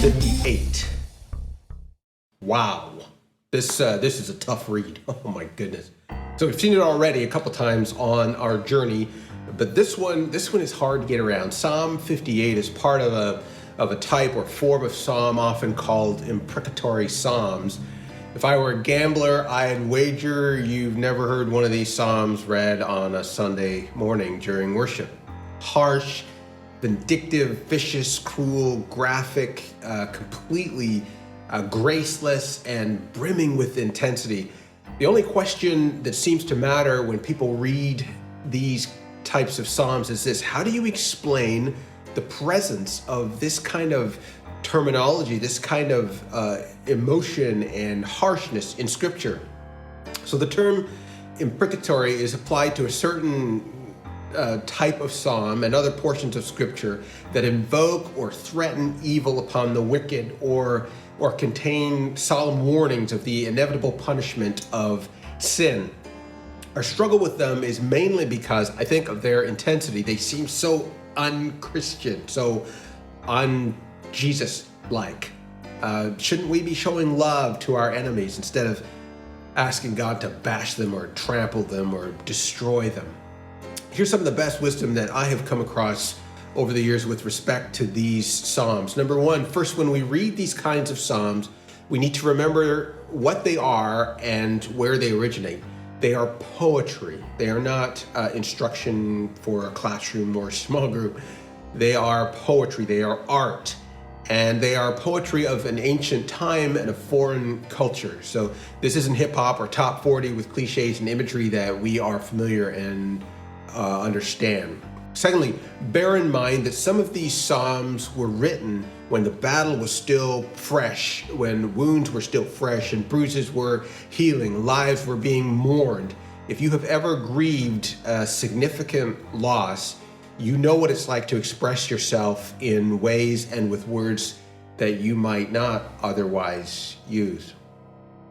58. Wow. This is a tough read. Oh my goodness. So we've seen it already a couple times on our journey, but this one is hard to get around. Psalm 58 is part of a type or form of psalm often called imprecatory psalms. If I were a gambler, I'd wager you've never heard one of these psalms read on a Sunday morning during worship. Harsh, vindictive, vicious, cruel, graphic, completely graceless, and brimming with intensity. The only question that seems to matter when people read these types of psalms is this: how do you explain the presence of this kind of terminology, this kind of emotion and harshness in Scripture? So the term imprecatory is applied to a certain type of psalm and other portions of Scripture that invoke or threaten evil upon the wicked, or contain solemn warnings of the inevitable punishment of sin. Our struggle with them is mainly because I think of their intensity. They seem so un-Christian, so un-Jesus-like. Shouldn't we be showing love to our enemies instead of asking God to bash them or trample them or destroy them? Here's some of the best wisdom that I have come across over the years with respect to these psalms. Number one, first, when we read these kinds of psalms, we need to remember what they are and where they originate. They are poetry. They are not instruction for a classroom or a small group. They are poetry. They are art. And they are poetry of an ancient time and a foreign culture. So this isn't hip hop or top 40 with cliches and imagery that we are familiar and understand. Secondly, bear in mind that some of these psalms were written when the battle was still fresh, when wounds were still fresh and bruises were healing, lives were being mourned. If you have ever grieved a significant loss, you know what it's like to express yourself in ways and with words that you might not otherwise use.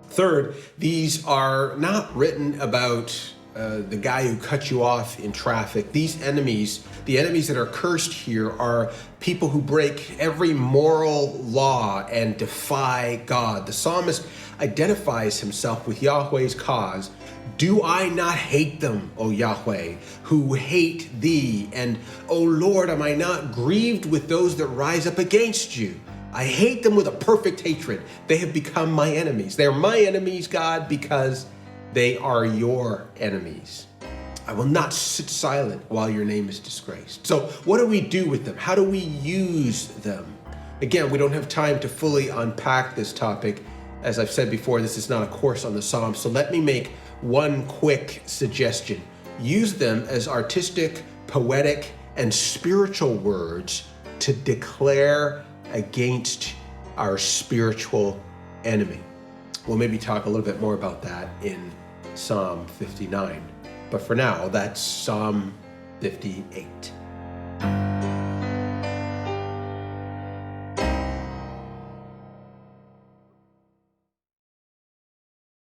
Third, these are not written about the guy who cut you off in traffic. These enemies, the enemies that are cursed here, are people who break every moral law and defy God. The psalmist identifies himself with Yahweh's cause. Do I not hate them, O Yahweh, who hate thee? And, O Lord, am I not grieved with those that rise up against you? I hate them with a perfect hatred. They have become my enemies. They're my enemies, God, because they are your enemies. I will not sit silent while your name is disgraced. So what do we do with them? How do we use them? Again, we don't have time to fully unpack this topic. As I've said before, this is not a course on the Psalms. So let me make one quick suggestion. Use them as artistic, poetic, and spiritual words to declare against our spiritual enemy. We'll maybe talk a little bit more about that in Psalm 59. But for now, that's Psalm 58.